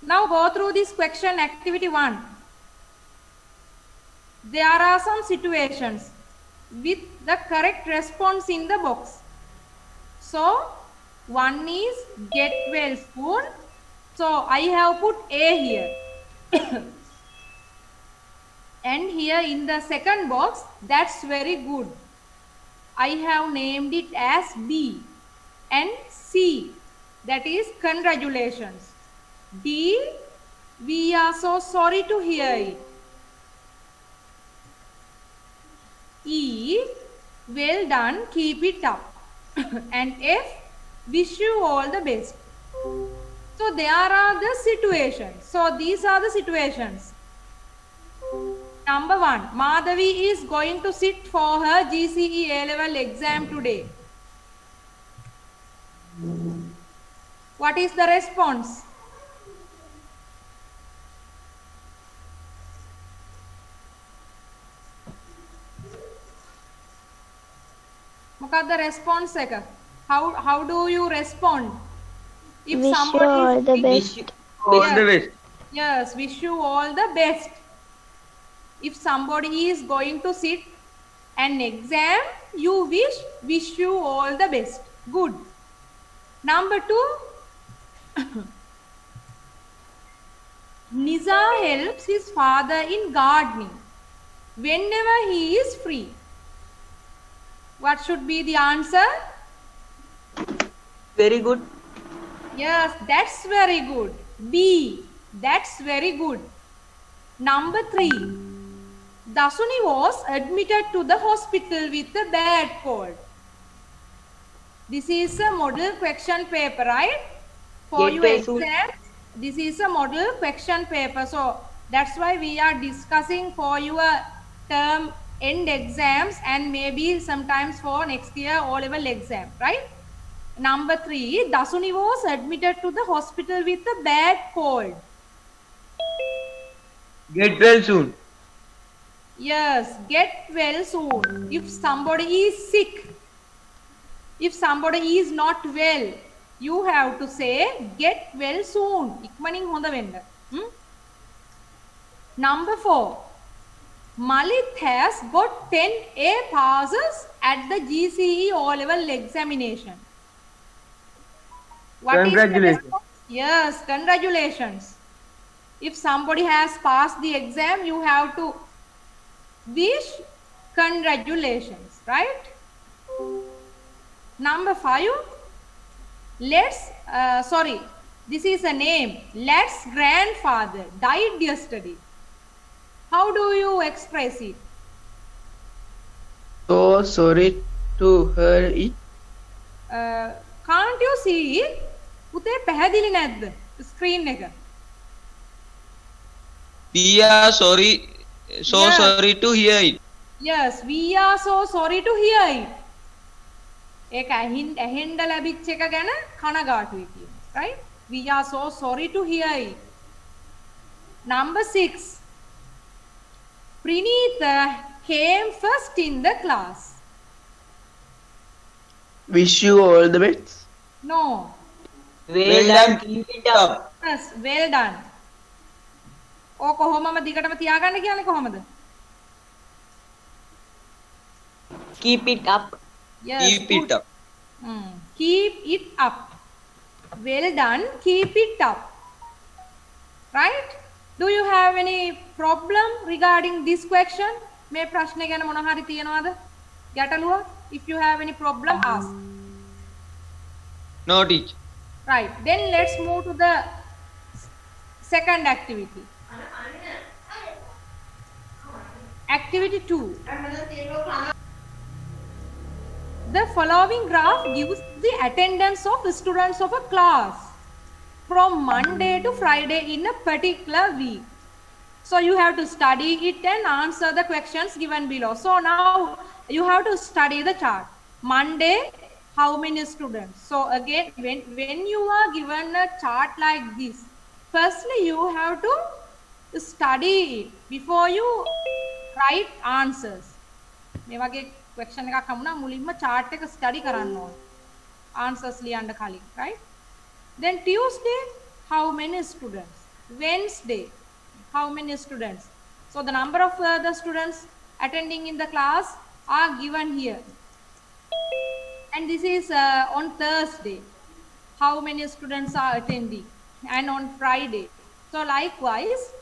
Now go through this question, activity 1. There are some situations with the correct response in the box. So one is get well soon. So I have put A here. And here in the second box, that's very good. I have named it as B. And C, that is congratulations. D, we are so sorry to hear it. E, well done, keep it up. And F, wish you all the best. So there are the situations. So these are the situations. Number 1, Madhavi is going to sit for her GCE A-level exam today. What is the response? Mokadda response එක? How do you respond? If wish somebody you all the best. yes, All the best. Yes, wish you all the best. If somebody is going to sit an exam, you wish you all the best. Good. Number 2, Niza helps his father in gardening whenever he is free. What should be the answer? Very good. Yes, that's very good. B, that's very good. Number 3, Dasuni was admitted to the hospital with a bad cold. This is a model question paper, right? For your exam, this is a model question paper. So that's why we are discussing for your term end exams and maybe sometimes for next year O-level exam, right? Number 3, Dasuni was admitted to the hospital with a bad cold. Get well soon. Yes, get well soon. If somebody is sick, if somebody is not well, you have to say get well soon. Ikmaning honda wenna. Number 4, Malit has got 10 A passes at the GCE O-level examination. What is the Congratulations. response? Yes, congratulations. If somebody has passed the exam, you have to wish congratulations, right? Number 5, this is a name. Let's grandfather died yesterday. How do you express it? So sorry to hear it. Can't you see it? පුතේ පැහැදිලි නැද්ද screen එක? We are sorry, sorry to hear it. Yes, we are so sorry to hear it. ඒක ඇහෙන්න ලැබිච්ච එක ගැන කනගාටුයි කියන, right? We are so sorry to hear it. Number 6, Pranitha came first in the class. Wish you all the best. No. Well done. Keep it up. Yes, well done. ඕක කොහොමම දිගටම තියාගන්න කියන්නේ කොහොමද? Keep it up. Yes, Keep good. it up. Keep it up. Well done. Keep it up. Right? Do you have any problem regarding this question? මේ ප්‍රශ්නේ ගැන මොන හරි තියනවද? ගැටලුව? If you have any problem, ask. No, teacher. Right. Then let's move to the second activity. Activity 2. The following graph gives the attendance of students of a class from Monday to Friday in a particular week. So you have to study it and answer the questions given below. So now you have to study the chart. Monday, how many students? So again, when you are given a chart like this, firstly you have to study it before you write answers. මේ වගේ question එකක් හමුනා මුලින්ම chart එක study කරන්න ඕනේ. Answers ලියන්න කලින්, right? Then Tuesday, how many students? Wednesday. How many students? So the number of the students attending in the class are given here. And this is on Thursday. How many students are attending? And on Friday. So likewise,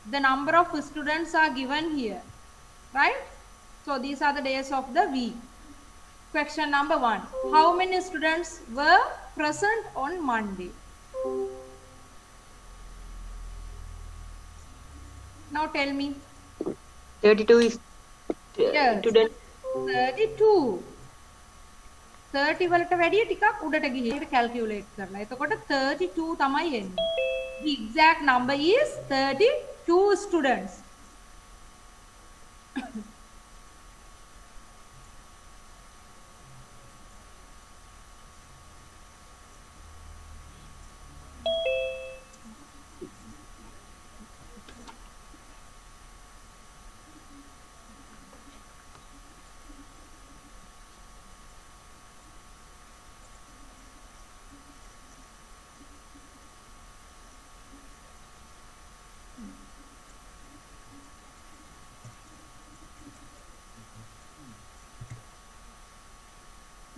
the number of students are given here, right? So these are the days of the week. Question number 1. How many students were present on Monday? Now tell me. 32 is Yes. student. 32. 30 වලට වැඩිය ටිකක් උඩට ගිහින් calculate කරලා. එතකොට 32 තමයි එන්නේ. The exact number is 32 students.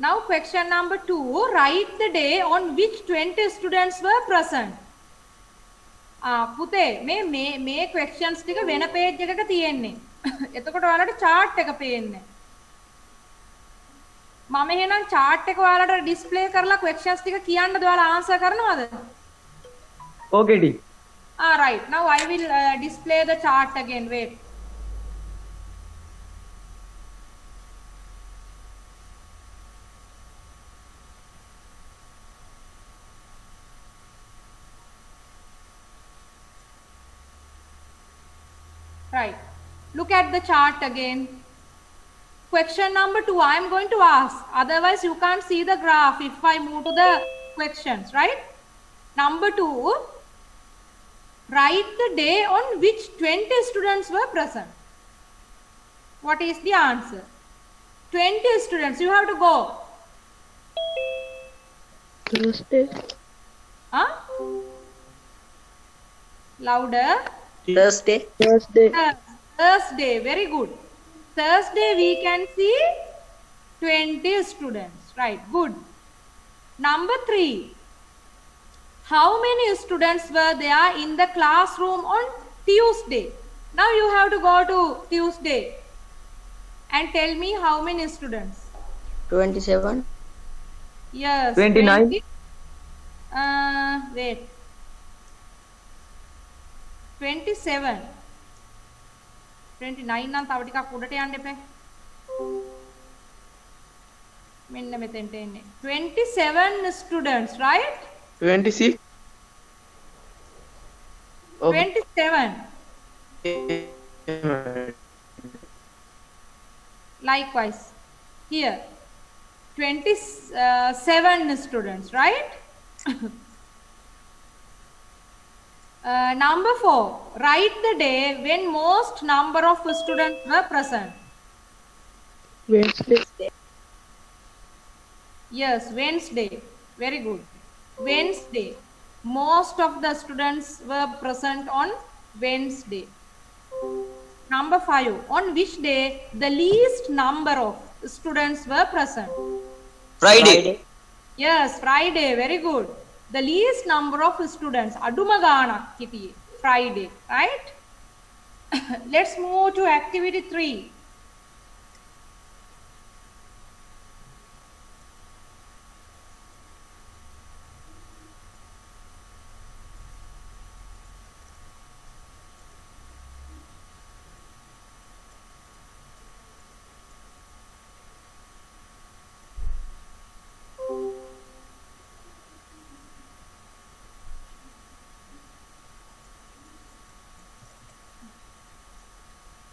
Now question number 2, write the day on which 20 students were present. පුතේ මේ questions ටික වෙන page එකක තියෙන්නේ. එතකොට ඔයාලට chart එක පේන්නේ. මම එහෙනම් chart එක ඔයාලට display කරලා questions ටික කියන්නද ඔයාලා answer කරනවද? Okay, D. Right. Now I will display the chart again. Wait. Right. Look at the chart again. Question number 2, I am going to ask. Otherwise, you can't see the graph if I move to the questions, right? Number 2, write the day on which 20 students were present. What is the answer? 20 students. You have to go. Thursday. Huh? Louder. Thursday. Thursday, very good. Thursday we can see 20 students, right? Good. Number 3, how many students were there in the classroom on Tuesday? Now you have to go to Tuesday and tell me how many students. 27. Yes. 29. 20. Wait. 27. 29 නම් තව ටිකක් උඩට යන්න එපා. මෙන්න මෙතෙන්ට එන්නේ. 27 students, right? 26. Okay. 27. Likewise, here 27 students, right? Number 4, write the day when most number of students were present. Wednesday. Yes, Wednesday. Very good. Wednesday. Most of the students were present on Wednesday. Number 5, on which day the least number of students were present? Friday. Yes, Friday. Very good. The least number of students, aduma ganak hitiye, Friday, right? Let's move to activity 3.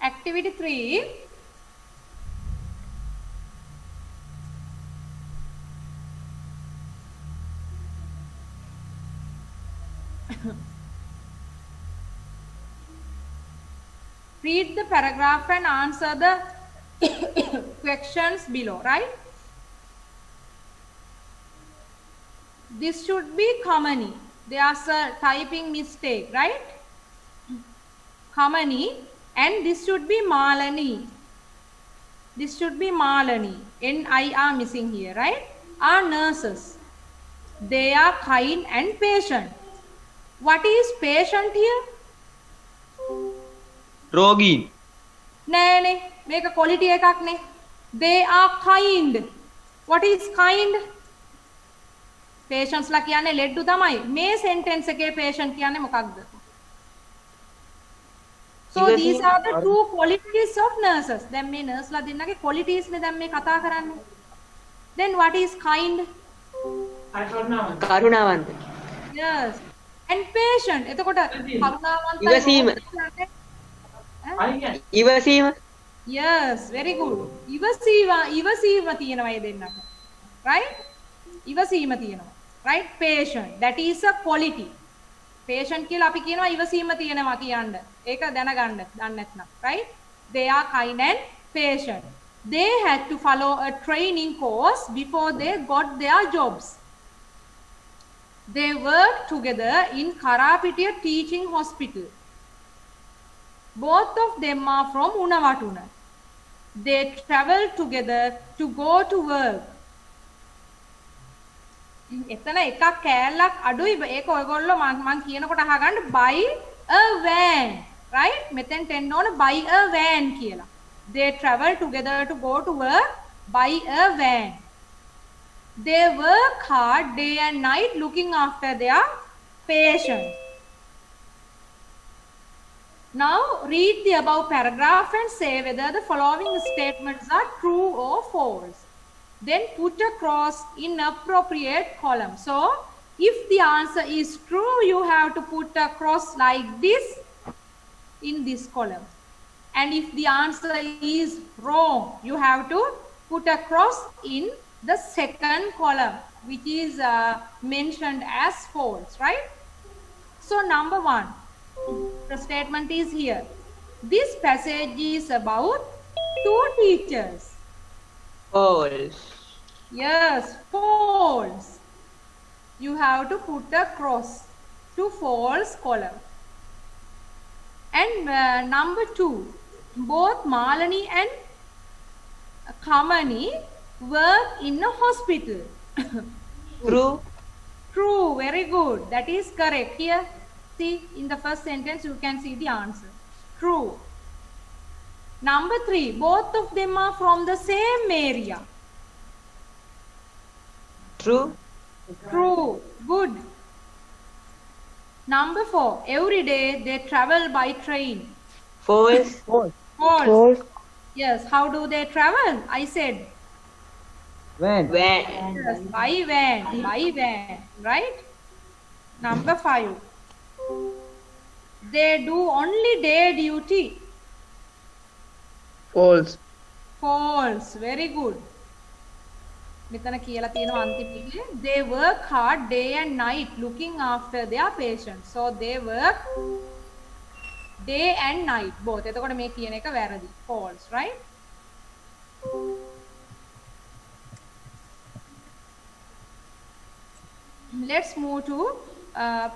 Activity 3. Read the paragraph and answer the questions below, right? This should be common. there's a typing mistake, right? Kamani, and this should be Malani. This should be Malani. N-I are missing here, right? Are nurses. They are kind and patient. What is patient here? Rogi. Nee, make a quality ekak ne. They are kind. What is kind? Patience la kiyanne leddu tamai. Me sentence එකේ patient kiyanne මොකක්ද? So these are the two qualities of nurses. දැන් මේ nurse ලා දෙන්නගේ qualities නේ දැන් මේ කතා කරන්නේ. Then what is kind? කරුණාවන්ත. Yes. And patient. එතකොට කරුණාවන්තයි. ඉවසීම. ඉවසීම. Yes, very good. ඉවසීම තියෙනවා ඒ දෙන්නට. Right? ඉවසීම තියෙනවා. Right? Patient. That is a quality. Patient කියලා අපි කියනවා ඉවසීම තියෙනවා කියන්න. ඒක දැනගන්න දන්නේ නැත්නම්. Right? They are kind and patient. They had to follow a training course before they got their jobs. They worked together in Karapitiya Teaching Hospital. Both of them are from Unawatuna. They traveled together to go to work. එතන එකක් කෑල්ලක් අඩුයි ඒක ඔයගොල්ලෝ මං කියනකොට අහගන්න buy a van, right? මෙතෙන්ට එන්න ඕන buy a van කියලා. They travel together to go to work, buy a van. They work hard day and night looking after their patients. Now read the above paragraph and say whether the following statements are true or false. Then put a cross in appropriate column. So if the answer is true, you have to put a cross like this in this column. And if the answer is wrong, you have to put a cross in the second column, which is mentioned as false, right? So number 1, the statement is here. This passage is about 2 teachers. False. Yes, false. You have to put a cross to false column. And number 2, both Malani and Kamani work in a hospital. True. True, very good. That is correct. Here, see in the first sentence you can see the answer. True. Number 3, both of them are from the same area. True. True, good. Number 4, every day they travel by train. False. False. Yes, how do they travel? I said Van. Van. yes, by van, right? Number 5, they do only day duty. False. False, very good. මෙතන කියලා තියෙනවා අන්තිමේ they work hard day and night looking after their patients. So they work day and night both. එතකොට මේ කියන එක වැරදි. False, right? Let's move to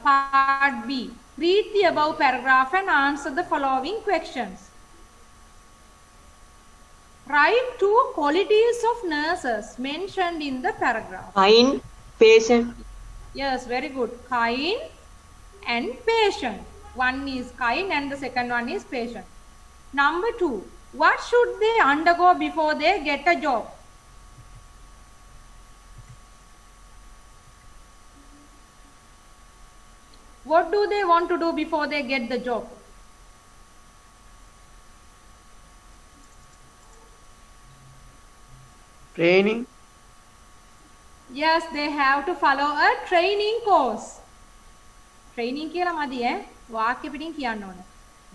part B. Read the above paragraph and answer the following questions. Write 2 qualities of nurses mentioned in the paragraph. Kind. Patient. Yes, very good. Kind and patient. One is kind and the second one is patient. Number 2, what should they undergo before they get a job? What do they want to do before they get the job? Training. Yes, they have to follow a training course. Training කියලා මදි ඈ. වාක්‍ය පිටින් කියන්න ඕනේ.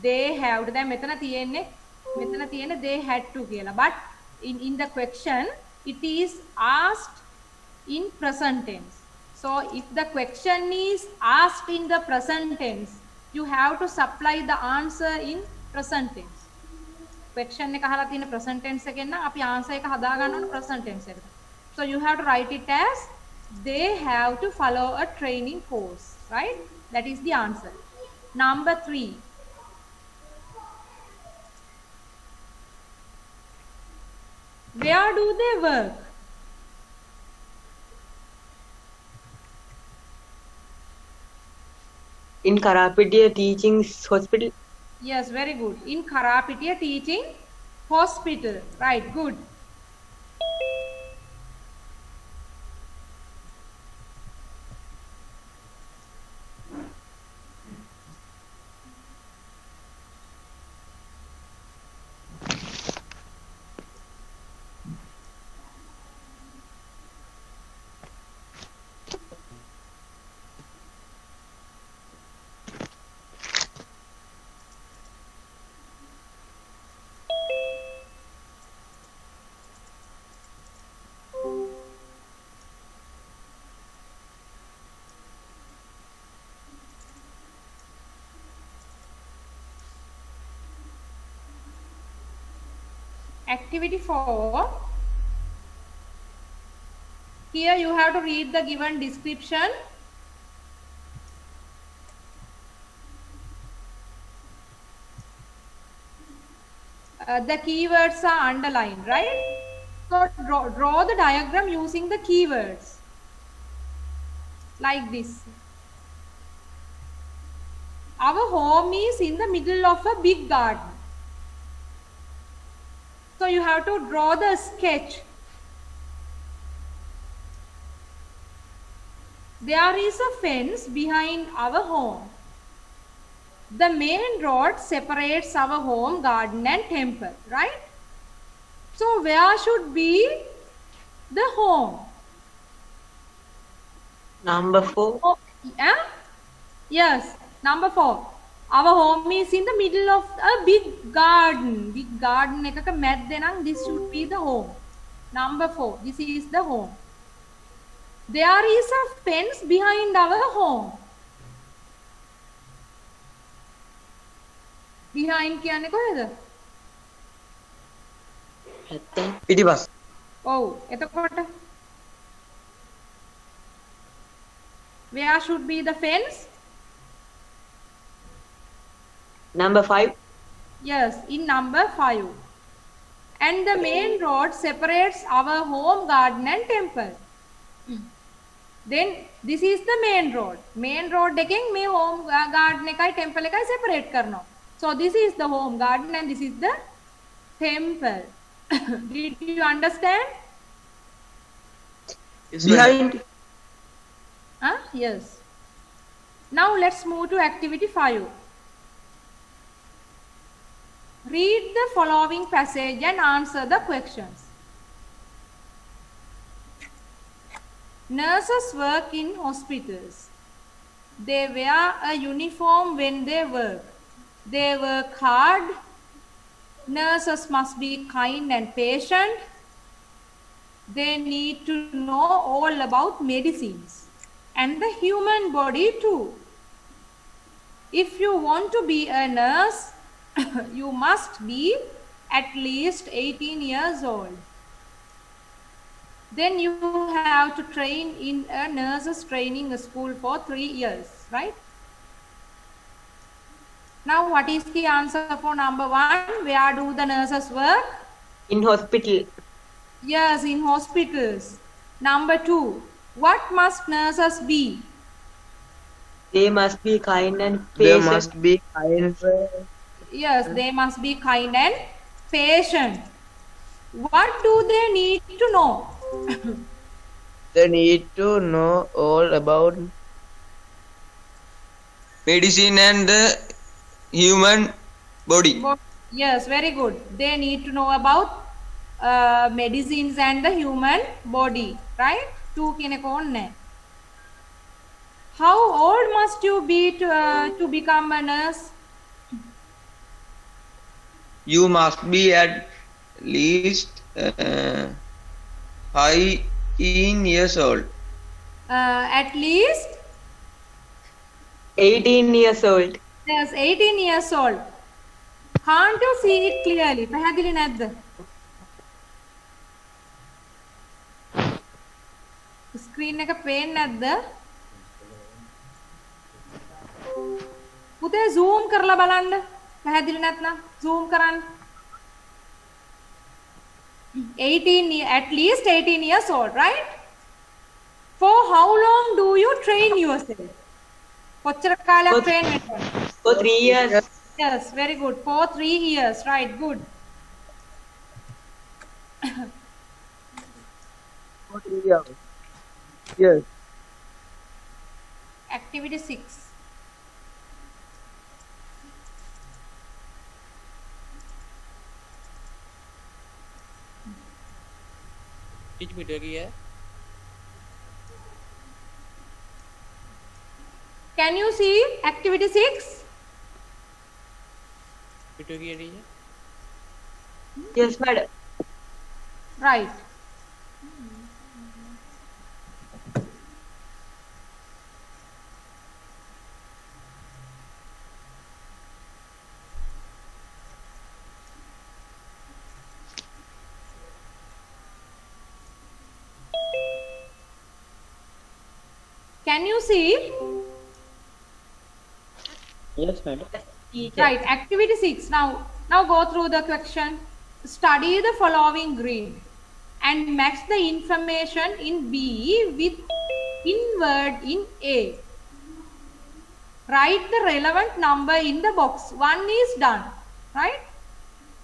They have to. දැන් මෙතන තියෙන්නේ they had to කියලා. But in the question it is asked in present tense. So if the question is asked in the present tense, you have to supply the answer in present tense. Question එක අහලා තියෙන present tense එකෙන් නම් අපි answer එක හදා ගන්න ඕන present tense එකට. So you have to write it as They have to follow a training course, right? That is the answer. Number 3. Where do they work? In Karapedia Teaching Hospital. Yes, very good. In Karapetia Teaching Hospital. Right, good. Activity 4. Here you have to read the given description. The keywords are underlined, right? So draw the diagram using the keywords. Like this. Our home is in the middle of a big garden. So you have to draw the sketch. There is a fence behind our home. The main road separates our home, garden and temple, right? So where should be the home? Number 4. Oh, yeah? Yes, number 4. Our home is in the middle of a big garden. Big garden ekaka මැද්දේ නම් this should be the home. Number 4. This is the home. There is a fence behind our home. Behind කියන්නේ කොහෙද? පිටිපස්. ඔව්. එතකොට where should be the fence? Number 5. Yes, in number 5. And the main road separates our home, garden and temple. Then this is the main road. Main road එකෙන් මේ home garden එකයි temple එකයි separate කරනවා. So this is the home garden and this is the temple. Did you understand? Behind. Yes. Now let's move to activity 5. Read the following passage and answer the questions. Nurses work in hospitals. They wear a uniform when they work. They work hard. Nurses must be kind and patient. They need to know all about medicines and the human body too. If you want to be a nurse, you must be at least 18 years old. Then you have to train in a nurse's training school for 3 years, right? Now what is the answer for number 1? Where do the nurses work? In hospital. Yes, in hospitals. Number 2. What must nurses be? They must be kind and patient. They must be kind. Yes, they must be kind and patient. What do they need to know? They need to know all about medicine and the human body. Yes, very good. They need to know about medicines and the human body, right? 2 කෙනෙක් ඕනේ. How old must you be to become a nurse? You must be at least 15 years old. At least 18 years old. yes, 18 years old. Can't you see it clearly? පැහැදිලි නැද්ද? Screen එක පේන්නේ නැද්ද? පුතේ zoom කරලා බලන්න. පැහැදිලි නැත්නම් zoom කරන්න. at least 18 years old, right? For how long do you train yourself? කොච්චර කාලයක් train වෙනවද? For 3 years. Yes, very good. For 3 years, right? Good. For 3 years. Yes. Activity 6. किस वीडियो की है? Can you see activity 6? Video की है teacher? Yes, madam. Right. Can you see? Yes, madam. Right, activity 6. Now go through the question. Study the following grid and match the information in B with word in A. Write the relevant number in the box. 1 is done, right?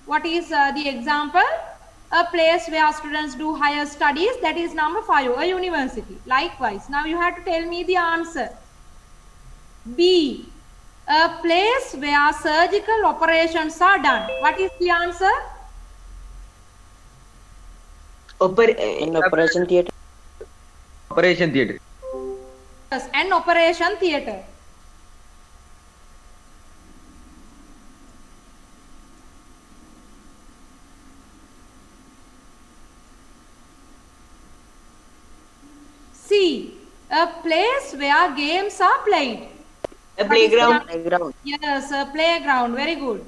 What is the example? A place where students do higher studies, that is number 5, a university. Likewise, now you have to tell me the answer. B, a place where surgical operations are done. What is the answer? In operation theatre. Operation theatre. Yes, an operation theatre. C, a place where games are played. A playground. Playground. Yes, a playground. Very good.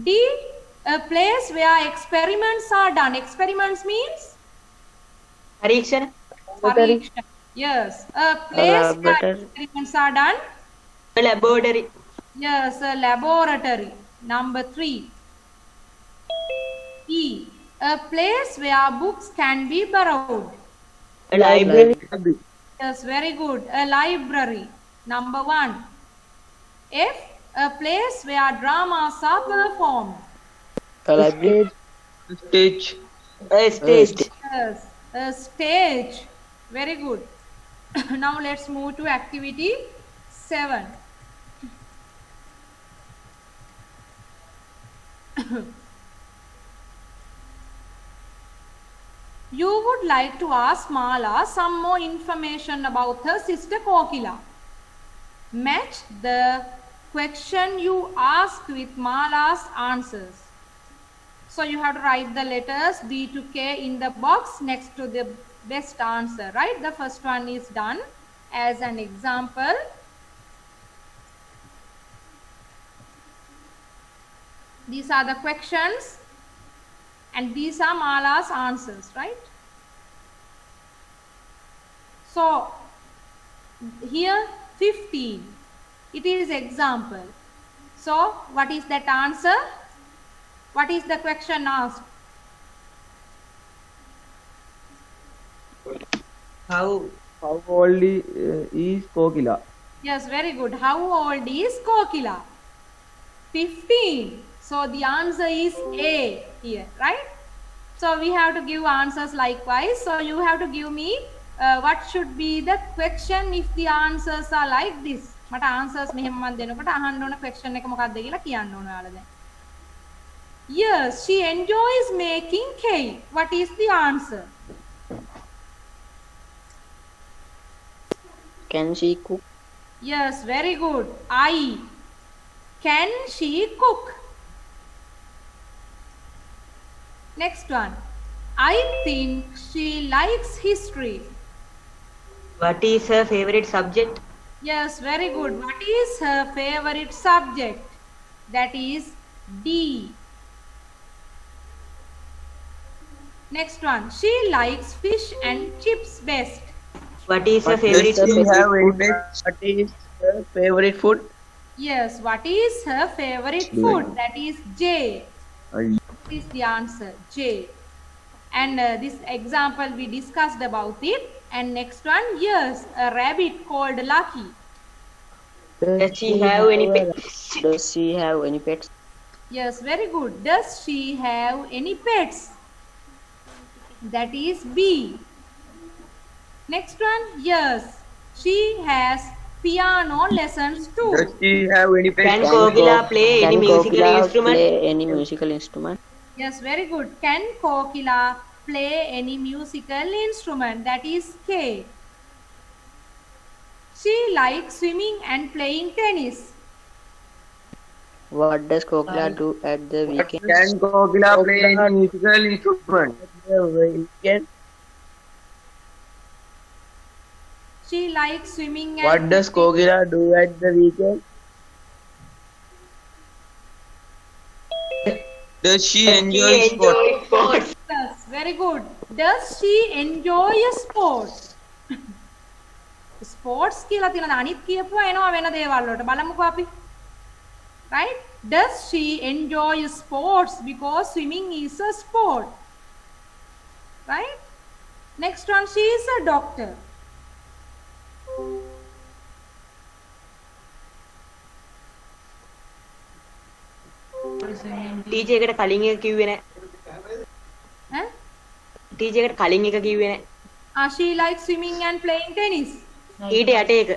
D, a place where experiments are done. Experiments means? Parikshan. Pariksha. Yes, a place where laboratory. experiments are done. A laboratory. Yes, a laboratory. Number 3. E, a place where books can be borrowed. A library. Yes, very good. A library. Number 1. F, a place where dramas are performed. A library. Stage. A stage. Yes, a stage. Very good. Now let's move to activity 7. You would like to ask Mala some more information about her sister Kokila. Match the question you ask with Mala's answers. So you have to write the letters B to K in the box next to the best answer, right? The first one is done as an example. These are the questions and these are Mala's answers, right? So here 15, it is example. So what is that answer? What is the question asked? How old is Kokila? Yes, very good. How old is Kokila? 15. So the answer is A here, right? So we have to give answers likewise. So you have to give me what should be the question if the answers are like this. මට answers මෙහෙම මම දෙනකොට අහන්න ඕන question එක මොකක්ද කියලා කියන්න ඕන ඔයාලා දැන්. Yes, she enjoys making cake. What is the answer? Can she cook? Yes, very good. I. Can she cook? Next one. I think she likes history. what is her favorite subject? Yes, very good. What is her favorite subject? That is D. Next one. She likes fish and chips best. What is her What favorite does she food? have any pets? What is her favorite food? Yes, what is her favorite food? That is J. What is the answer? J. And this example we discussed about it. And next one, yes, a rabbit called Lucky. Does she have any pets? Does she have any pets? Yes, very good. Does she have any pets? That is B. Next one, yes, she has piano lessons too. Does she have any pets? Can Kokila play any musical instrument? Play any musical instrument? Yes, very good. Can Kokila play any musical instrument? That is K. She likes swimming and playing tennis. What does Kokila do at the weekend? Can Kokila play any musical instrument? At the weekend? She likes swimming and What does Kokila do at the weekend? Does she enjoy sport? sports? Yes, very good. Does she enjoy sports? Sports කියලා තියෙන අනිත් කියපුවා එනවා වෙන දේවල් වලට බලමුකෝ අපි. Right? Does she enjoy sports because swimming is a sport? Right? Next one, she is a doctor. Teacher එකට කලින් එක කිව්වේ නැහැ. Eh? ටීචර් එකට කලින් එක කිව්වේ නැහැ. She likes swimming and playing tennis. ඊට යට එක.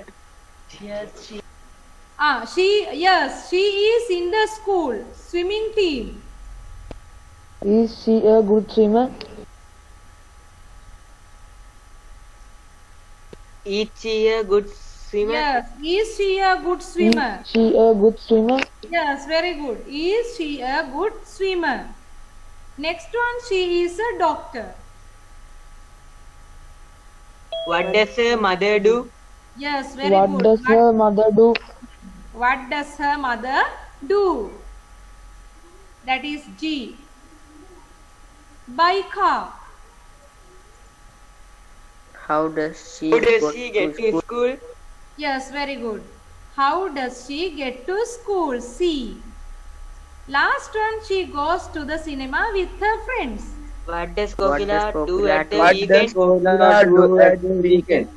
She is in the school swimming team. Is she a good swimmer? Is she a good swimmer? Yes, is she a good swimmer? Is she a good swimmer? Yes, very good. Is she a good swimmer? Next one, she is a doctor. What does her mother do? Yes, very What good. does her mother do? What does her mother do? That is G. Buy car. How does she How does go she get to school? Yes, very good. How does she get to school? C. Last one, she goes to the cinema with her friends. What does Kokila do at the What weekend? does Kokila do at the weekend?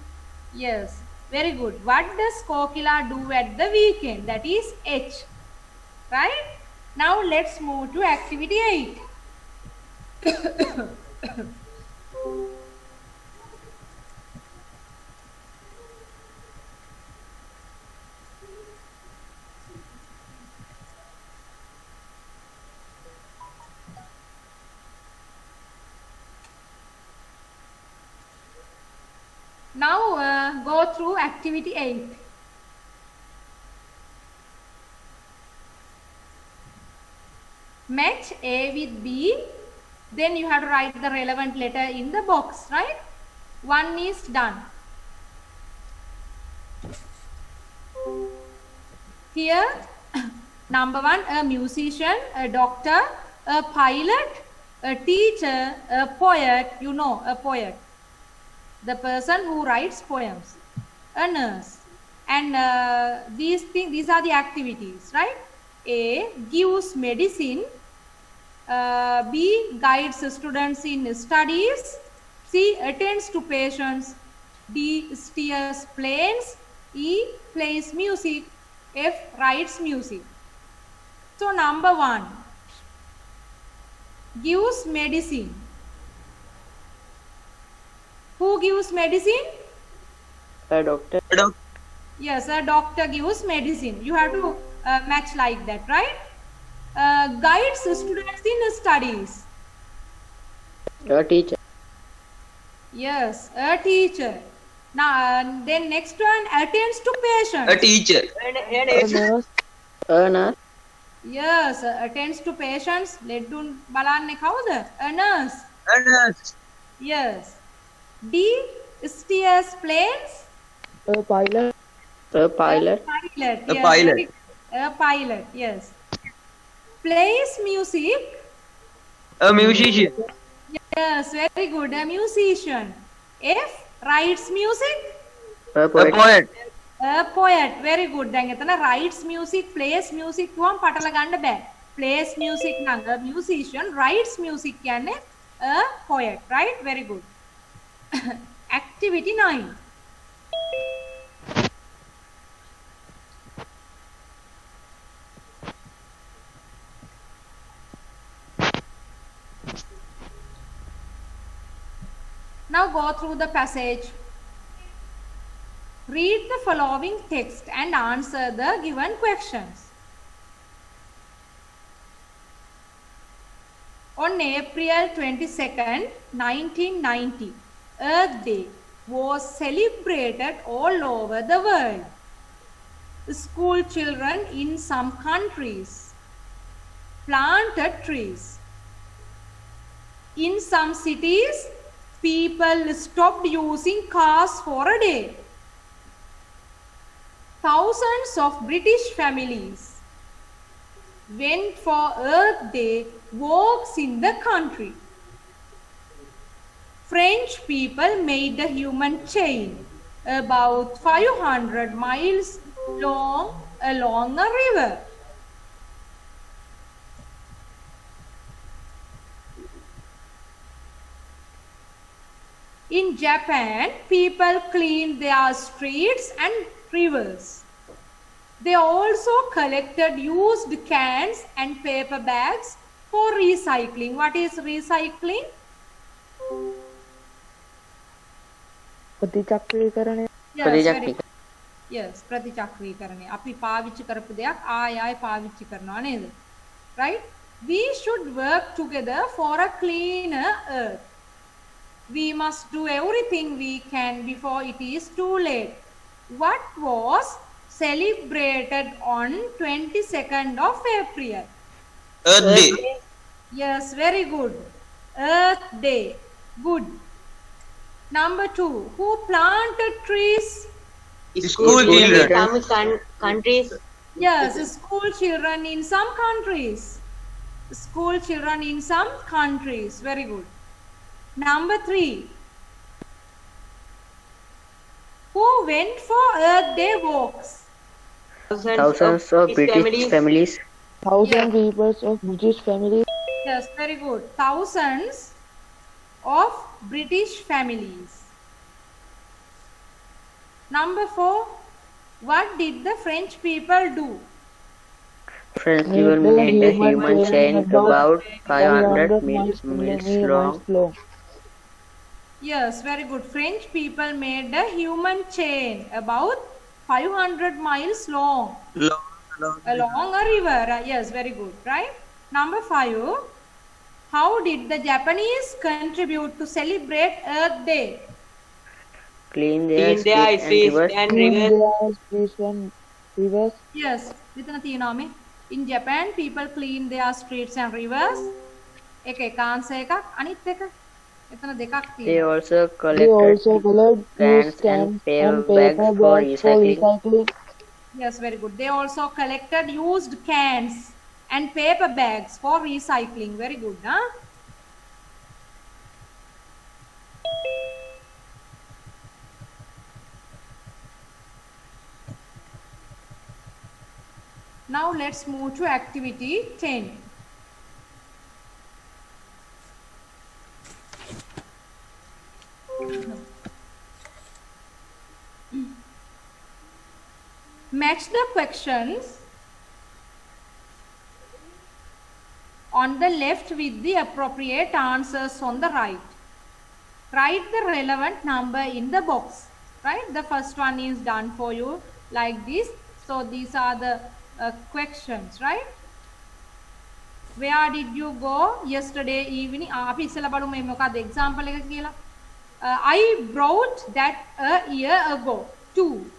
Yes, very good. What does Kokila do at the weekend? That is H. Right? Now let's move to activity 8. Now go through activity 8. Match A with B. Then you have to write the relevant letter in the box, right? One is done. Here, number 1, a musician, a doctor, a pilot, a teacher, a poet, you know, a poet. The person who writes poems, a nurse. And these are the activities, right? A, gives medicine. B, guides students in studies. C, attends to patients. D, steers planes. E, plays music. F, writes music. So number 1, gives medicine. Who gives medicine? A doctor. Yes, a doctor gives medicine. You have to match like that, right? Guides students in studies. A teacher. Yes, a teacher. Now, then next one, attends to patients. A teacher. A nurse. A nurse. Yes, attends to patients. Leddun balanne kawuda? A nurse. A nurse. Yes. D, steers planes. A pilot. A pilot. Pilot. A Yes, pilot. very good. A pilot. Yes. Plays music. A musician. Yes, very good. A musician. F. Writes music. A A poet. poet. A poet. Very good. දැන් එතන writes music, plays music කියවම් පටල ගන්න බෑ. Plays music නම් a musician, writes music කියන්නේ a poet, right? Very good. Activity 9. Now go through the passage. Read the following text and answer the given questions. On April 22nd, 1990, Earth Day was celebrated all over the world. School children in some countries planted trees. In some cities, people stopped using cars for a day. Thousands of British families went for Earth Day walks in the country. French people made a human chain about 500 miles long along a river. In Japan, people cleaned their streets and rivers. They also collected used cans and paper bags for recycling. What is recycling? ප්‍රතිචක්‍රීකරණය. Yes, very ප්‍රතිචක්‍රීකරණය. good. Yes, ප්‍රතිචක්‍රීකරණය. අපි පාවිච්චි කරපු දෙයක් ආයෙ පාවිච්චි කරනවා නේද? Right? We should work together for a cleaner earth. We must do everything we can before it is too late. What was celebrated on 22nd of April? Earth Day. Yes, very good. Earth Day. Good. Number 2. Who planted trees? School children. Some countries. Yes, school children in some countries. School children in some countries. Very good. Number 3. Who went for Earth Day walks? Thousands of British families. Thousand people of British families. Yes, very good. Thousands of British families. Number 4. What did the French people do? French people made a human chain about 500 miles long. Yes, very good. French people made a human chain about 500 miles long along a river. Yes, very good. Right? Number 5. How did the Japanese contribute to celebrate Earth Day? Clean their Clean their streets and rivers. streets and rivers. Yes. විතන තියෙනවා මේ. In Japan, people clean their streets and rivers. එක answer එකක්. අනිත් එක එතන දෙකක් They තියෙනවා. also They collected also colored cans cans and paper and bags paper for bags for recycling. recycling. Yes, very good. They also collected used cans and paper bags for recycling. Very good, huh? Now let's move to activity 10. Match the questions on the left with the appropriate answers on the right. Write the relevant number in the box. Right? The first one is done for you like this. So these are the questions, right? Where did you go yesterday evening? අපි ඉස්සෙල්ලා බලමු මේ මොකක්ද example එක කියලා. I brought that a year ago. 2.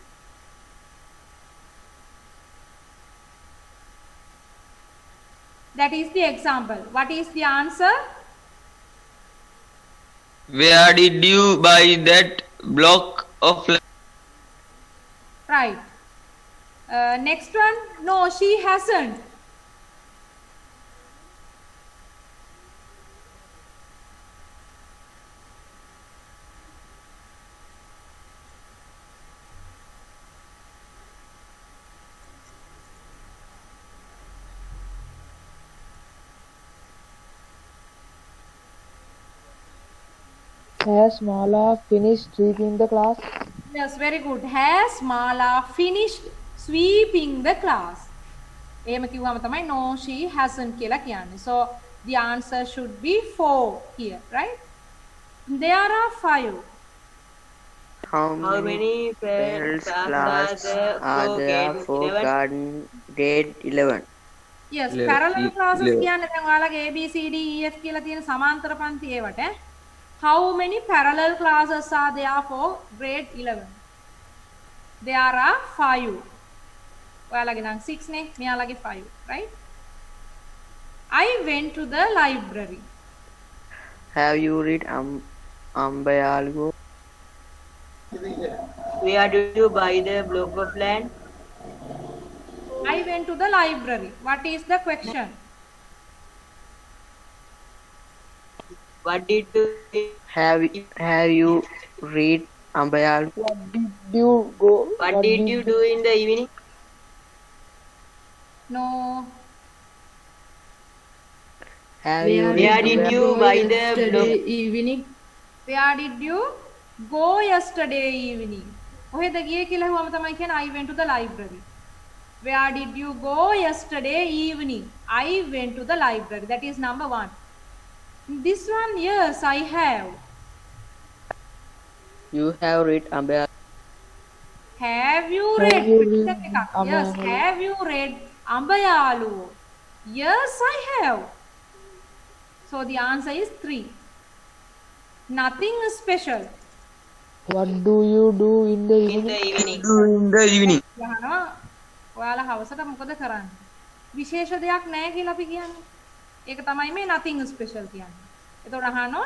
That is the example. What is the answer? Where did you buy that block of land? Right. Next one. No, she hasn't. Has Mala finished sweeping the class? Yes, very good. Has Mala finished sweeping the class? එහෙම කිව්වම තමයි no she hasn't කියලා කියන්නේ. So the answer should be 4 here, right? There are 5. How How many many parallel classes classes are there for garden grade 11? Yes, 11, parallel classes 11. කියන්නේ දැන් ඔයාලගේ A B C D E F කියලා තියෙන සමාන්තර පන්ති ඒවට. How many parallel classes are there for grade 11? There are 5. ඔයාලගේ නම් 6 නේ, මෙයාලගේ 5, right? I went to the library. Have you read Ambayalu? Where do you buy the block of land? I went to the library. What is the question? What did you Have you read Ambayalu? What did you go? What did you do in the evening? No. Have you Where read did you buy the block? evening? Where did you go yesterday evening? කොහෙද ගියේ කියලා හුවම තමයි කියන්නේ I went to the library. Where did you go yesterday evening? I went to the library. That is number 1. This one, yes, I have. You have read Ambayalu? Have you Have read? you read Yes, Ambayalu? have you read Ambayalu? Yes, I have. So the answer is 3. Nothing special. What do you do in the In evening? the evening. In the evening. යහනවා ඔයාලා හවසට මොකද කරන්නේ? විශේෂ දෙයක් නැහැ කියලා අපි කියන්නේ. ඒක තමයි මේ nothing special කියන්නේ. එතකොට අහනවා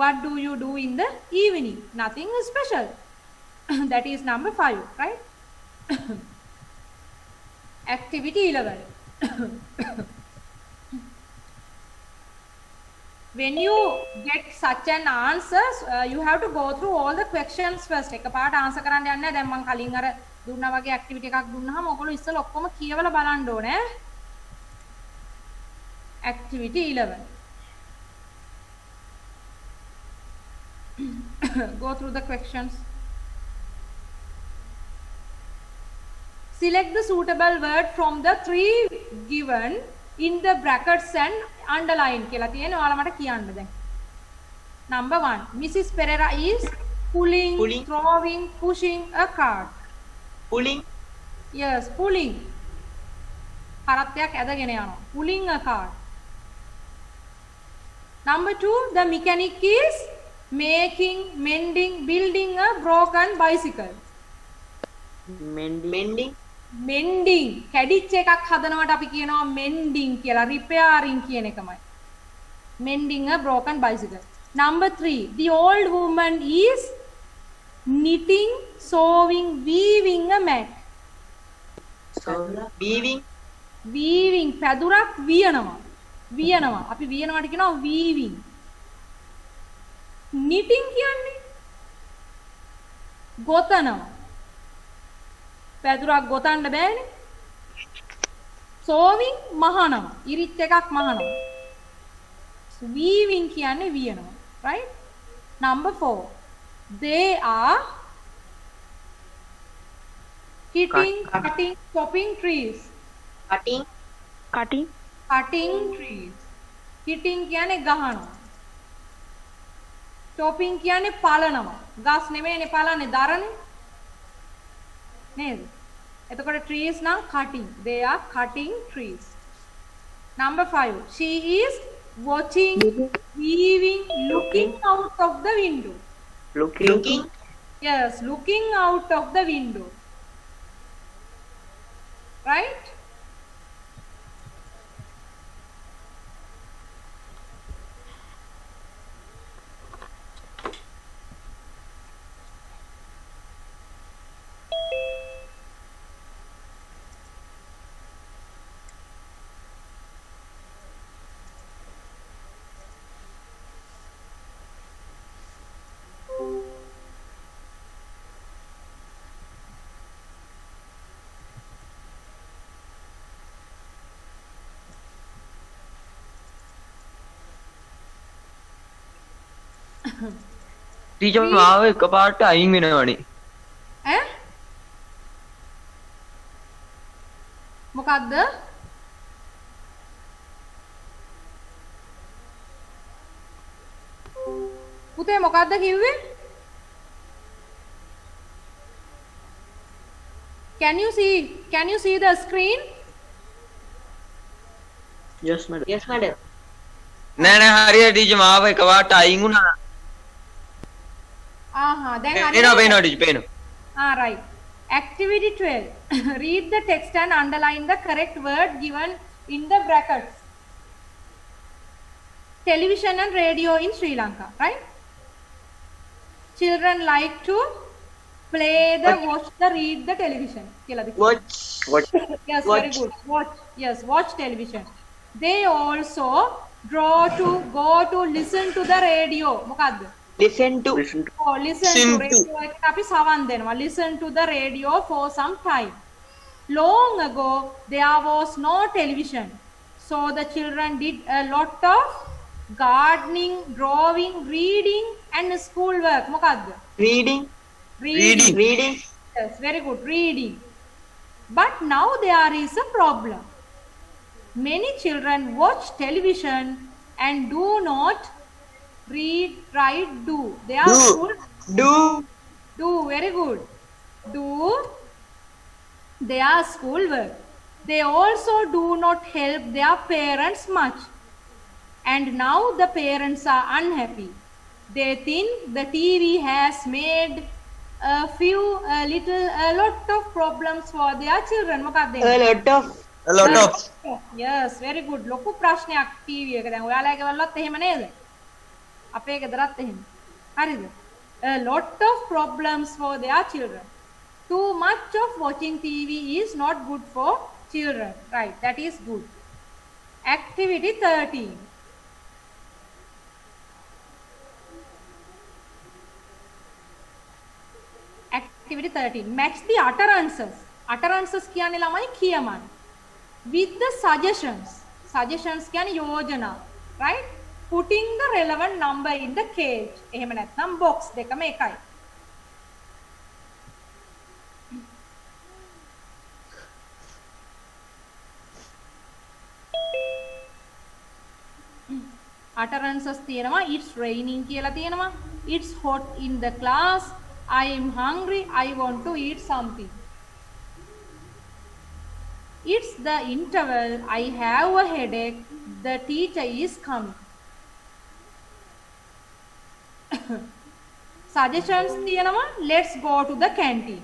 what do you do in the evening? Nothing special. That is number 5, right? Activity 11. When you get such an answer, you have to go through all the questions first. එකපාරට answer කරන්න යන්නේ නැහැ. දැන් මම කලින් අර දුන්නා වගේ activity එකක් දුන්නාම ඔයගොල්ලෝ ඉස්සෙල්ලා ඔක්කොම කියවලා බලන්න ඕනේ. Activity 11. Go through the questions. Select the suitable word from the 3 given in the brackets and underline කියලා තියෙනවා. ඔයාලා මට කියන්න දැන්. Number 1. Mrs. Pereira is pulling, throwing, pushing a cart. Pulling. Yes, pulling. කරත්තයක් ඇදගෙන යනවා. Pulling a cart. Number 2. The mechanic is making, mending, building a broken bicycle. Mending. Mending. කැඩිච්ච එකක් හදනවට අපි කියනවා mending කියලා. repairing කියන එකමයි. Mending a broken bicycle. Number 3. The old woman is knitting, sewing, weaving a mat. Weaving. Weaving. පැදුරක් වියනවා. වියනවා. අපි වියනවට කියනවා weaving. knitting කියන්නේ ගොතනවා. පැදුරක් ගොතන්න බෑනේ. sewing මහනවා. ඉරිත් එකක් මහනවා. weaving කියන්නේ වියනවා. Right? Number 4. They are cutting, chopping trees. Cutting. Cutting trees. Hitting කියන්නේ ගහනවා. chopping කියන්නේ පලනවා. ගස් නෙමෙයිනේ පලන්නේ දරනේ. නේද? එතකොට trees නම් cutting. They are cutting trees. Number 5. She is watching, weaving, looking out of the window. Looking. Yes, looking out of the window. Right? Teacher Read. මාව එකපාරට අයින් වෙනවනේ. ඈ? මොකද්ද? පුතේ මොකද්ද කිව්වේ? Can you see the screen? Yes, madam. Yes, madam. නෑ නෑ හරියට ටීචර් මාව එකපාරට අයින් වුණා. දැන් පේනවා ටීචර් පේනවා. right. Activity 12. Read the text and underline the correct word given in the brackets. Television and radio in Sri Lanka, right? Children like to play the watch the read the television. Watch. Yes, Watch. very good. Watch television. They also go to listen to the radio. මොකද්ද? Listen to. listen to radio එකට අපි සවන් දෙනවා. Listen to the radio for some time. Long ago there was no television, so the children did a lot of gardening, drawing, reading and schoolwork. මොකද්ද? Reading. Yes, very good. Reading. But now there is a problem. Many children watch television and do not read, write, do. They are do. Very good. Do their schoolwork. They also do not help their parents much. And now the parents are unhappy. They think the TV has made a lot of problems for their children. A lot of. Yes, very good. ලොකු ප්‍රශ්නයක් TV එක. දැන් ඔයාලා ගෙවල්ලත් එහෙම නේද? අපේ ගෙදරත් එහෙම. හරිද? A lot of problems for their children. Too much of watching TV is not good for children. Right, that is good. Activity 13. Activity 13. Match the utterances. Utterances කියන්නේ ළමයි කියමන්. With the suggestions. Suggestions කියන්නේ යෝජනා. Right? Putting the relevant number in the cage. එහෙම නැත්නම් box දෙකම එකයි. Utterances තියෙනවා. It's raining කියලා තියෙනවා. It's hot in the class. I am hungry. I want to eat something. It's the interval. I have a headache. The teacher is coming. Suggestions තියෙනවා. Let's go to the canteen.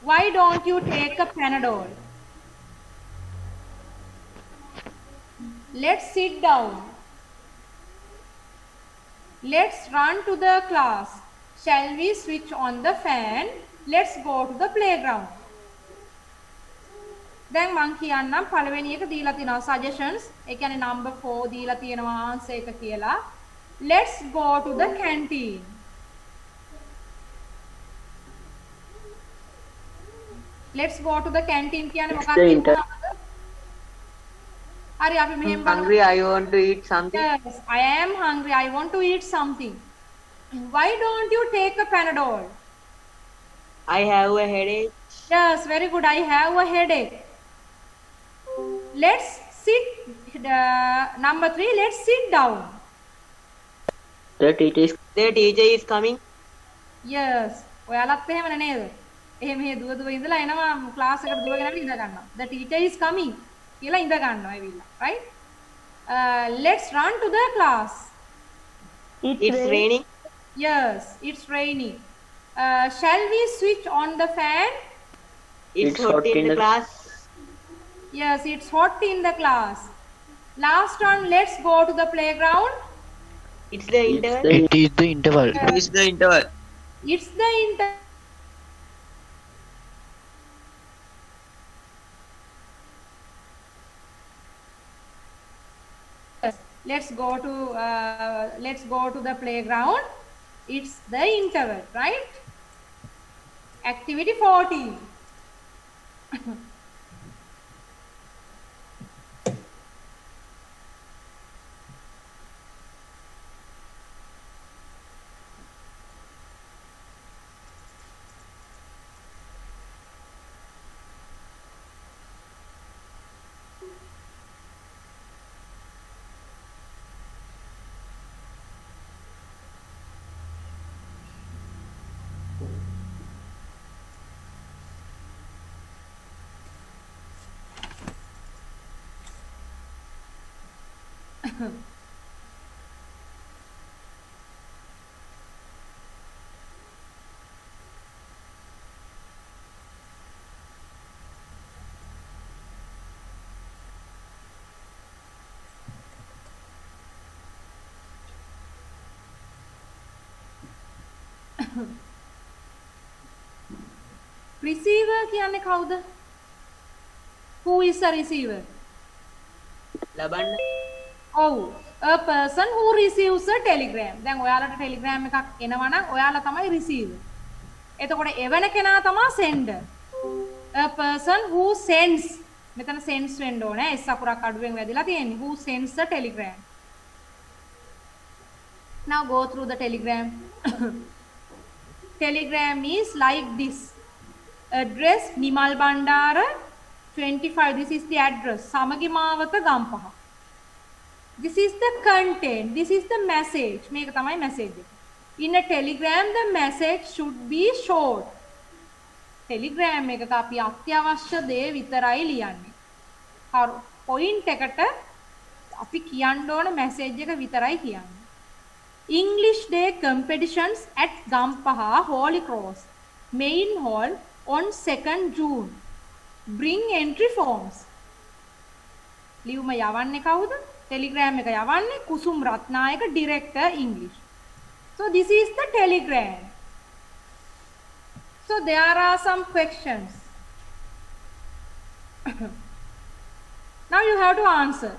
Why don't you take a Panadol? Let's sit down. Let's run to the class. Shall we switch on the fan? Let's go to the playground. දැන් මං කියන්නම් පළවෙනි එක දීලා තියෙනවා suggestions. ඒ කියන්නේ number 4 දීලා තියෙනවා answer එක කියලා. Let's go to the canteen. Let's go to the canteen කියන්නේ මොකක්ද? හරි අපි මෙහෙම බලමු. Hungry, I want to eat something. Yes, I am hungry. I want to eat something. Why don't you take a Panadol? I have a headache. Yes, very good. I have a headache. Let's sit. Number 3. Let's sit down. The teacher is coming. Yes. ඔයාලත් එහෙමනේ නේද? එහෙම දුව ඉඳලා එනවා class එකට දුවගෙන ඉඳ ගන්නවා. The teacher is coming කියලා ඉඳ ගන්නවා ඇවිල්ලා. Right? Let's run to the class. It's raining. Yes, it's raining. Shall we switch on the fan? It's hot in the class. Yes, it's hot in the class. Last one, let's go to the playground. It's the interval. It is the interval. It's the interval. It's the interval. Let's go to the playground. It's the interval, right? Activity 14. receiver කියන්නේ කවුද? Who is a receiver? ලබන්න. ඔව්. A person who receives a telegram. දැන් ඔයාලට telegram එකක් එනවා නම් ඔයාලා තමයි receiver. එතකොට එවන කෙනා තමයි sender. A person who sends. මෙතන sends වෙන්න ඕනේ. S අකුරක් අඩුවෙන් වැදිලා තියෙන්නේ. Who sends a telegram. Now go through the telegram. Telegram is like this. Address Nimal Bandara 25. This is the address. Samagi Mawatha Gampaha. This is the content. This is the message. Make tamai message. In a telegram, the message should be short. Telegram එක අපි අත්‍යවශ්‍ය දේ විතරයි ලියන්නේ. point එකට අපි කියන්න ඕන message එක විතරයි කියන්නේ. English Day competitions at Gampaha Holy Cross Main Hall on 2nd June. Bring entry forms. ලියුම යවන්නේ කවුද? Telegram එක යවන්නේ කුසුම් Ratnayake director English. So this is the telegram. So there are some questions. Now you have to answer.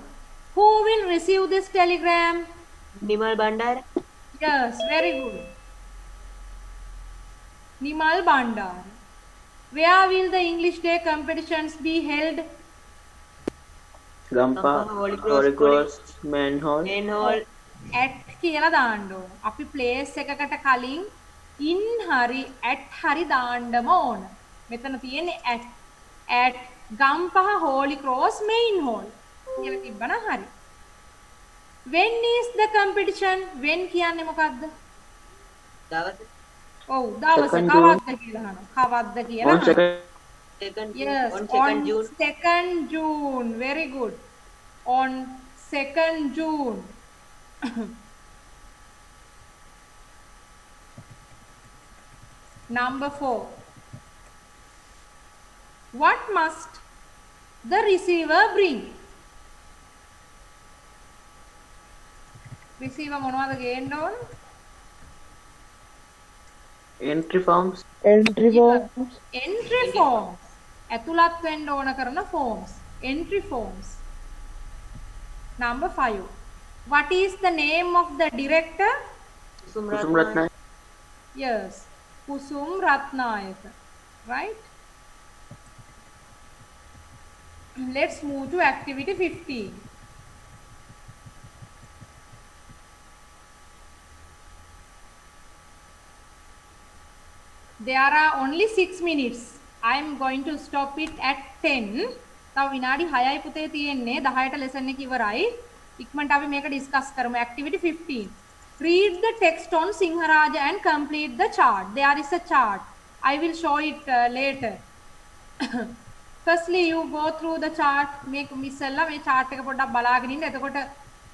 Who will receive this telegram? Nimal Bandara. Yes, very good. Nimal Bandar. Where will the English Day competitions be held? Gampaha Holy Cross Main Hall. At කියලා දාන්න ඕන. අපි place එකකට කලින් in hari at hari දාන්නම ඕන. මෙතන තියෙන්නේ at Gampaha Holy Cross Main Hall. කියලා තිබ්බනම් හරි. When is the competition? When කියන්නේ මොකක්ද? දවස. ඔව් දවස කවද්ද කියලා අහනවා. කවද්ද කියලා On අහනවා. 2nd. Yes, on on 2nd June. 2nd June. Very good. On 2nd June. Number 4. What must the receiver bring? Receiver මොනවද ගේන්න ඕන? Entry forms. Entry forms. Entry forms. ඇතුළත් වෙන්න ඕන කරන forms. Entry forms. Number 5. What is the name of the director? Kusum Ratnayaka. Yes, Kusum Ratnayaka. Right? Let's move to activity 15. There are only 6 minutes. I am going to stop it at 10. තව විනාඩි 6යි පුතේ තියෙන්නේ 10ට lesson එක ඉවරයි. ඉක්මනට අපි මේක discuss කරමු. Activity 15. Read the text on Sinharaja and complete the chart. There is a chart. I will show it later. Firstly, you go through the chart. මේක ඉස්සෙල්ලා මේ chart එක පොඩ්ඩක් බලාගෙන ඉන්න. එතකොට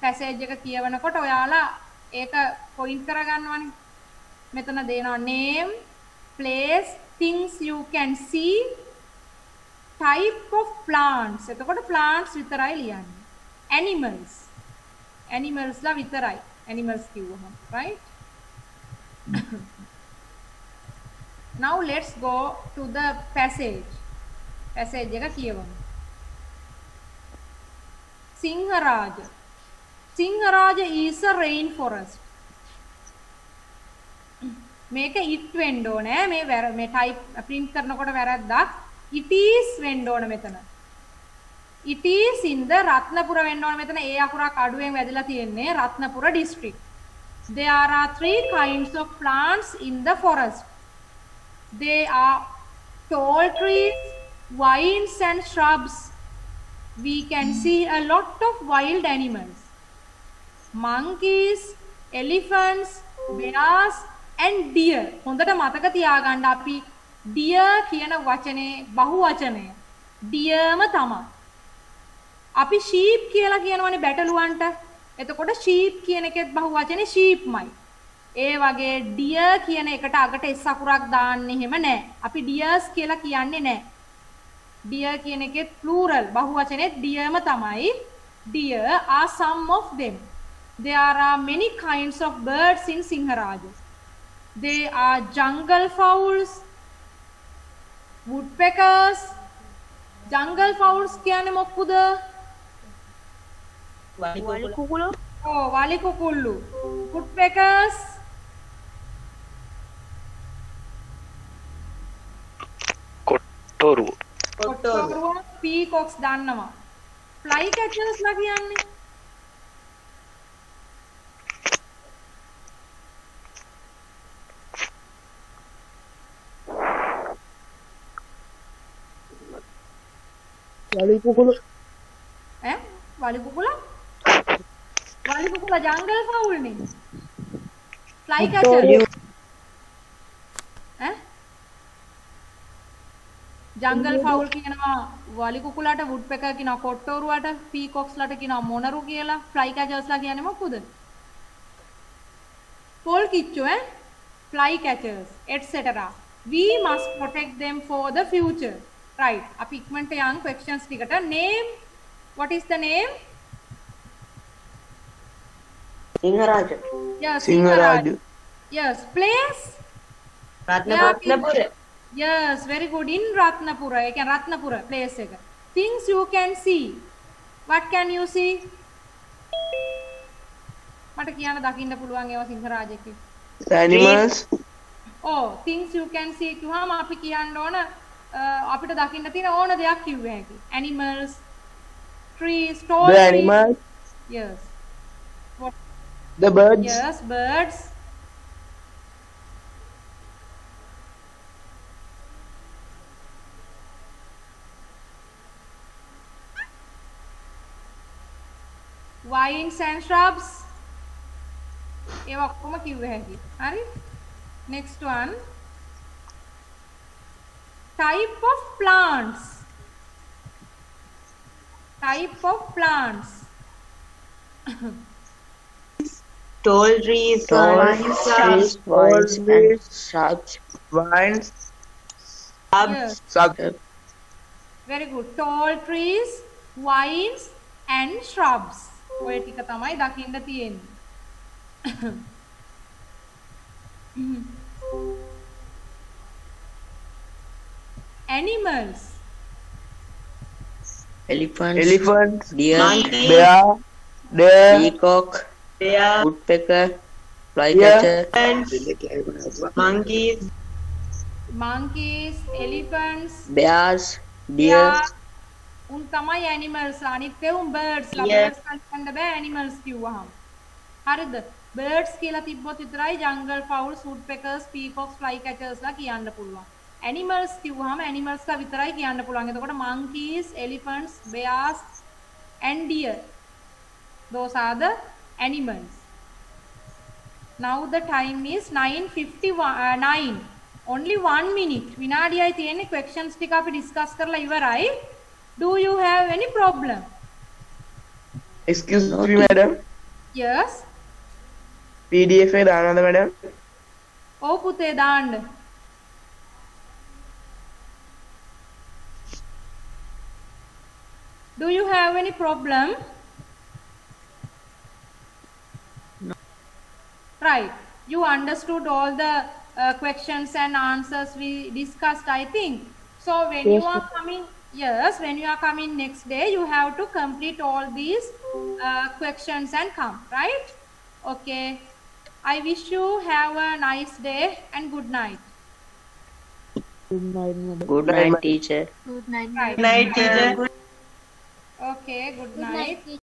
passage එක කියවනකොට ඔයාලා ඒක point කරගන්නවනේ. මෙතන දෙනවා name, place, things you can see, type of plants. එතකොට plants විතරයි ලියන්නේ. Animals. Animals ලා විතරයි. Animals කිව්වහම, right? Now let's go to the passage. Passage එක කියවමු. Sinharaja. Sinharaja is a rainforest. මේක it වෙන්න ඕනේ. මේ type print කරනකොට වැරද්දක්. It is වෙන්න ඕනේ මෙතන. It is in the Ratnapura වෙන්න ඕනේ මෙතන ඒ අකුරක් අඩුවෙන් වැදලා තියෙන්නේ Ratnapura district. There are 3 kinds of plants in the forest. They are tall trees, vines and shrubs. We can see a lot of wild animals. Monkeys, elephants, bears and deer. හොඳට මතක තියාගන්න අපි deer කියන වචනේ බහු වචනය. deerම තමයි. අපි sheep කියලා කියනවනේ බැටළුවන්ට. එතකොට sheep කියන එකෙත් බහුවචනේ sheepමයි. ඒ වගේ deer කියන එකට අගට s අකුරක් දාන්න එහෙම නැහැ. අපි deers කියලා කියන්නේ නැහැ. deer කියන එකෙත් plural බහුවචනේත් deerම තමයි. Deer are some of them. There are many kinds of birds in Sinharaja. They are jungle fowls, woodpeckers. Jungle fowls කියන්නේ මොකද? වලි කුකුළු. Oh, wali kukullu. Woodpeckers. කොට්ටෝරුව. කොට්ටෝරුව. peacocks දන්නවා. fly catchers ලා කියන්නේ. වලි කුකුළු ඈ වලි කුකුලා? වලි කුකුලා jungle fowl නේ. fly catcher. ඈ jungle fowl කියනවා වලි කුකුලාට, woodpecker කියනවා කොට්ටෝරුවට, peacocks ලාට කියනවා මොනරු කියලා, fly catchers ලා කියන්නේ මොකද? පොල් කිච්චෝ ඈ fly catchers etc. We must protect them for the future. Right. අපි ඉක්මනට යන් questions ටිකට. Name. What is the name? Sinharaja. Yes. Sinharaja. Yes. Place. Ratnapura. Yes. Very good. In Ratnapura. ඒ කියන්නේ රත්නපුර place එක. Things you can see. What can you see? මට කියන්න දකින්න පුළුවන් ඒවා සිංහරාජෙක්ගේ. Animals. Oh, things you can see කිව්වම අපි කියන්න ඕන අපිට දකින්න තියෙන ඕන දෙයක් කිව්ව හැකි. Animals, trees, tall The trees. animals. Yes. What? The birds. Yes, birds. Vines and shrubs. ඒවා ඔක්කොම කිව්ව හැකි. හරි? Next one. Type of plants. Type of plants. Tall trees, Tall vines, trees, vines and shrubs. Vines. Yes. Shrubs. Very good. Tall trees, vines and shrubs. ඔය ටික තමයි දකින්න තියෙන්නේ. Animals. Elephants. deer, Bear. Deer. peacock, woodpecker, flycatcher, monkeys, Monkeys, elephants, bears, deer, උන් තමයි animals. අනිත් ඒවා birds ලා. Yeah. birds කන්න බෑ animals කිව්වහම. හරිද? birds කියලා තිබ්බොත් විතරයි jungle fowls, woodpeckers, peacocks, flycatchers ලා කියන්න පුළුවන්. animals කිව්වහම animals ලා විතරයි කියන්න පුළුවන්. එතකොට monkeys, elephants, bears and deer. Those are the animals. Now the time is 9:59. Only 1 minute. විනාඩියයි තියෙන්නේ. questions ටික අපි discuss කරලා ඉවරයි. Do you have any problem? Excuse me, madam. Yes. PDF එක දානවද madam? ඔව් පුතේ දාන්න. Do you have any problem? No. Right. You understood all the questions and answers we discussed, I think. So when you are coming, yes, when you are coming next day, you have to complete all these questions and come, right? Okay. I wish you have a nice day and good night. good night madam. good night, teacher. Right. Good night, teacher.